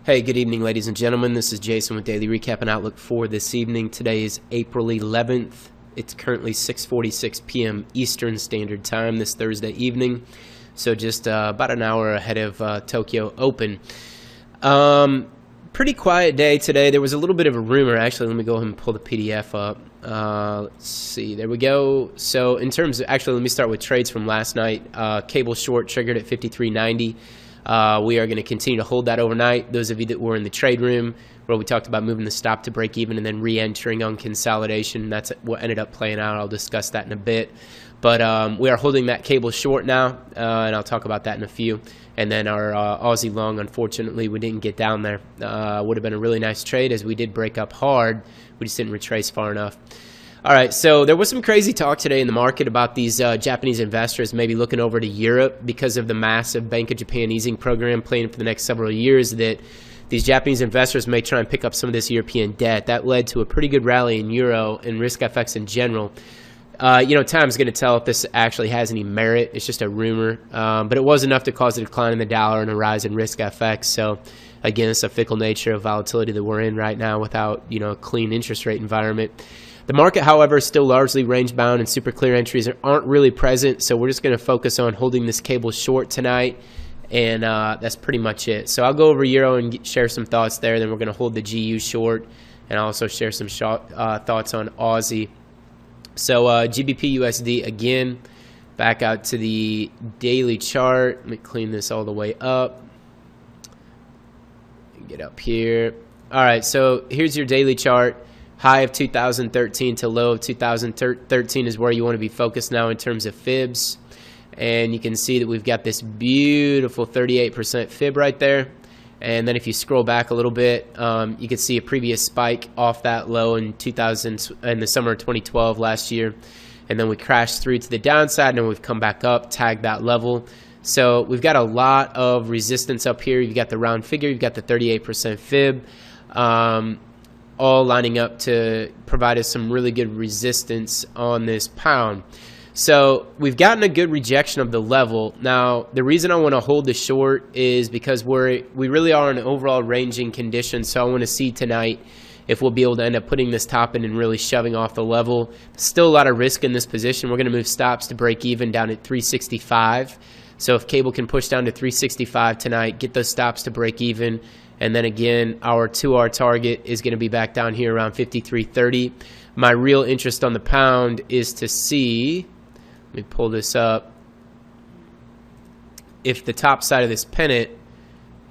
Hey, good evening, ladies and gentlemen. This is Jason with Daily Recap and Outlook for this evening. Today is April 11th. It's currently 6:46 p.m. Eastern Standard Time this Thursday evening, so just about an hour ahead of Tokyo Open. Pretty quiet day today. There was a little bit of a rumor. Actually, let me go ahead and pull the PDF up. Let's see. There we go. So in terms of, actually, let me start with trades from last night. Cable short triggered at 53.90. We are going to continue to hold that overnight. Those of you that were in the trade room where we talked about moving the stop to break even and then re-entering on consolidation, that's what ended up playing out. I'll discuss that in a bit. But we are holding that cable short now, and I'll talk about that in a few. And then our Aussie long, unfortunately, we didn't get down there. Would have been a really nice trade as we did break up hard. We just didn't retrace far enough. All right, so there was some crazy talk today in the market about these Japanese investors maybe looking over to Europe because of the massive Bank of Japan easing program planned for the next several years, that these Japanese investors may try and pick up some of this European debt. That led to a pretty good rally in Euro and risk FX in general. Time's going to tell if this actually has any merit. It's just a rumor, but it was enough to cause a decline in the dollar and a rise in risk FX. So, again, it's a fickle nature of volatility that we're in right now without, a clean interest rate environment. The market, however, is still largely range-bound and super clear entries aren't really present, so we're just going to focus on holding this cable short tonight, and that's pretty much it. So I'll go over Euro and share some thoughts there, then we're going to hold the GU short, and I'll also share some thoughts on Aussie. So GBP USD, again, back out to the daily chart. Let me clean this all the way up. Get up here. All right, so here's your daily chart. High of 2013 to low of 2013 is where you want to be focused now in terms of fibs. And you can see that we've got this beautiful 38% fib right there. And then if you scroll back a little bit, you can see a previous spike off that low in the summer of 2012 last year. And then we crashed through to the downside, and we've come back up, tagged that level. So we've got a lot of resistance up here. You've got the round figure, you've got the 38% fib. All lining up to provide us some really good resistance on this pound. So we've gotten a good rejection of the level. Now, the reason I want to hold the short is because we really are in an overall ranging condition. So I want to see tonight if we'll be able to end up putting this top in and really shoving off the level. Still a lot of risk in this position. We're going to move stops to break even down at 365. So if cable can push down to 365 tonight, get those stops to break even. And then again, our 2R target is going to be back down here around 53.30. My real interest on the pound is to see, let me pull this up, if the top side of this pennant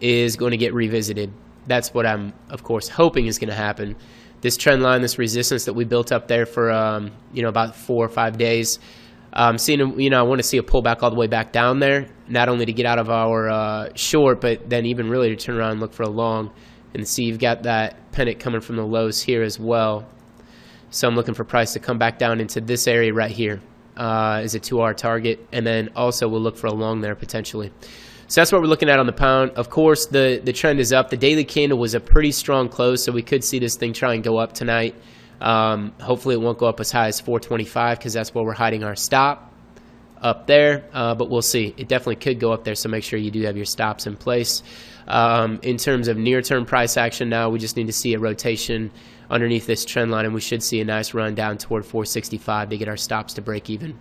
is going to get revisited. That's what I'm, of course, hoping is going to happen. This trend line, this resistance that we built up there for, about 4 or 5 days, I want to see a pullback all the way back down there, not only to get out of our short, but then even really to turn around and look for a long. And see, you've got that pennant coming from the lows here as well. So I'm looking for price to come back down into this area right here as a 2R target. And then also we'll look for a long there potentially. So that's what we're looking at on the pound. Of course, the trend is up. The daily candle was a pretty strong close, so we could see this thing try and go up tonight. Hopefully it won't go up as high as 425 because that's where we're hiding our stop up there, but we'll see. It definitely could go up there, so make sure you do have your stops in place. In terms of near-term price action now, we just need to see a rotation underneath this trend line, and we should see a nice run down toward 465 to get our stops to break even.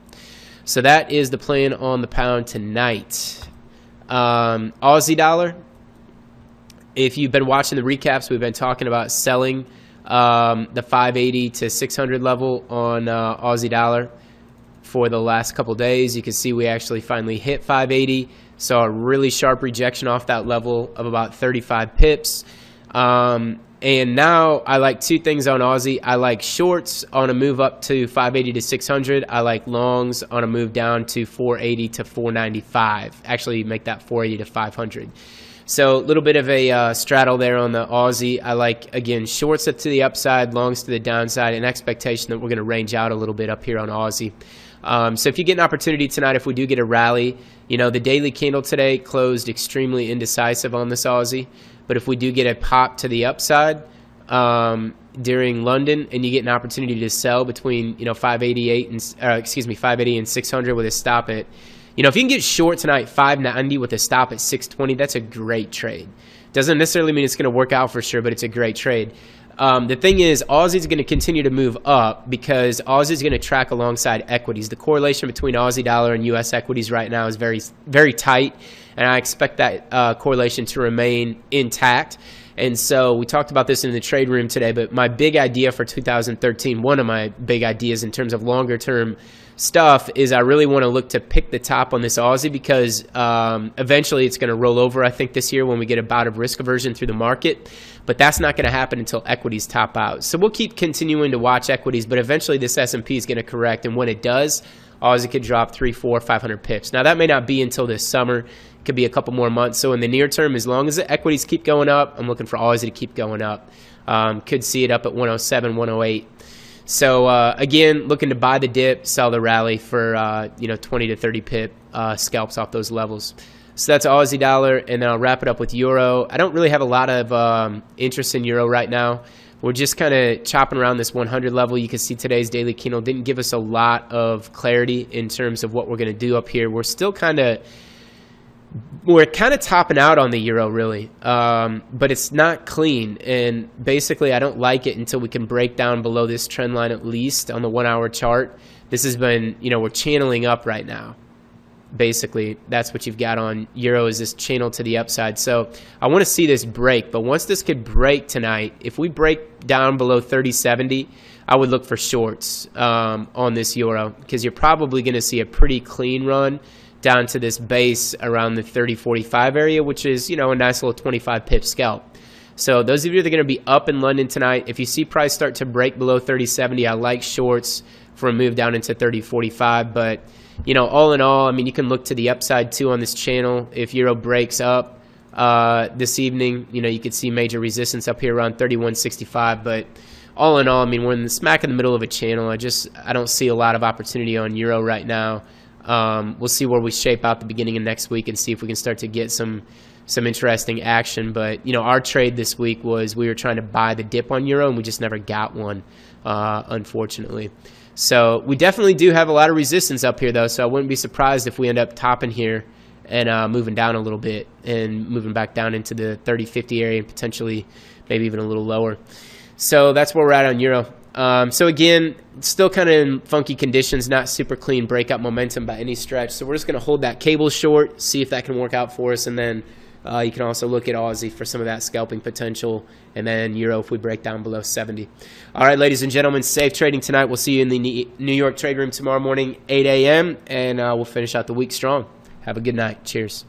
So that is the plan on the pound tonight. Aussie dollar, if you've been watching the recaps, we've been talking about selling the 580 to 600 level on Aussie dollar for the last couple days. You can see we actually finally hit 580, saw a really sharp rejection off that level of about 35 pips. And now I like two things on Aussie. I like shorts on a move up to 580 to 600. I like longs on a move down to 480 to 495. Actually make that 480 to 500. So a little bit of a straddle there on the Aussie. I like, again, shorts up to the upside, longs to the downside, and expectation that we're going to range out a little bit up here on Aussie. So if you get an opportunity tonight, if we do get a rally, the daily candle today closed extremely indecisive on this Aussie. But if we do get a pop to the upside during London, and you get an opportunity to sell between 580 and 600 with a stop at, if you can get short tonight 590 with a stop at 620, that's a great trade Doesn't necessarily mean it's going to work out for sure, but it's a great trade. The thing is, Aussie's going to continue to move up because Aussie's going to track alongside equities. The correlation between Aussie dollar and U.S. equities right now is very, very tight, and I expect that correlation to remain intact. And so we talked about this in the trade room today, but my big idea for 2013, one of my big ideas in terms of longer term stuff, is I really want to look to pick the top on this Aussie because eventually it's going to roll over, I think, this year when we get a bout of risk aversion through the market. But that's not going to happen until equities top out. So we'll keep continuing to watch equities, but eventually this S&P is going to correct. And when it does, Aussie could drop 300, 400, 500 pips. Now, that may not be until this summer. It could be a couple more months. So in the near term, as long as the equities keep going up, I'm looking for Aussie to keep going up. Could see it up at 107, 108. So again, looking to buy the dip, sell the rally for 20 to 30 pip scalps off those levels. So that's Aussie dollar, and then I'll wrap it up with euro. I don't really have a lot of interest in euro right now. We're just kind of chopping around this 100 level. You can see today's daily candle didn't give us a lot of clarity in terms of what we're going to do up here. We're kind of topping out on the euro, really, but it's not clean. And basically, I don't like it until we can break down below this trend line, at least on the 1 hour chart. This has been, we're channeling up right now. Basically, that's what you've got on euro, is this channel to the upside. So I want to see this break, but once this could break tonight, if we break down below 30.70, I would look for shorts on this euro, because you're probably going to see a pretty clean run down to this base around the 30.45 area, which is, a nice little 25 pip scalp. So those of you that are going to be up in London tonight, if you see price start to break below 30.70, I like shorts for a move down into 30.45. But, all in all, you can look to the upside too on this channel. If euro breaks up this evening, you could see major resistance up here around 31.65. But all in all, we're in the smack in the middle of a channel. I don't see a lot of opportunity on euro right now. We'll see where we shape out the beginning of next week and see if we can start to get some interesting action. But our trade this week was we were trying to buy the dip on euro, and we just never got one, unfortunately. So we definitely do have a lot of resistance up here, though, so I wouldn't be surprised if we end up topping here and moving down a little bit and moving back down into the 30.50 area and potentially maybe even a little lower. So that's where we're at on euro. So again, still kind of in funky conditions, not super clean breakout momentum by any stretch. So we're just going to hold that cable short, see if that can work out for us, and then you can also look at Aussie for some of that scalping potential, and then euro if we break down below 70. All right, ladies and gentlemen, safe trading tonight. We'll see you in the New York trade room tomorrow morning, 8 a.m., and we'll finish out the week strong. Have a good night. Cheers.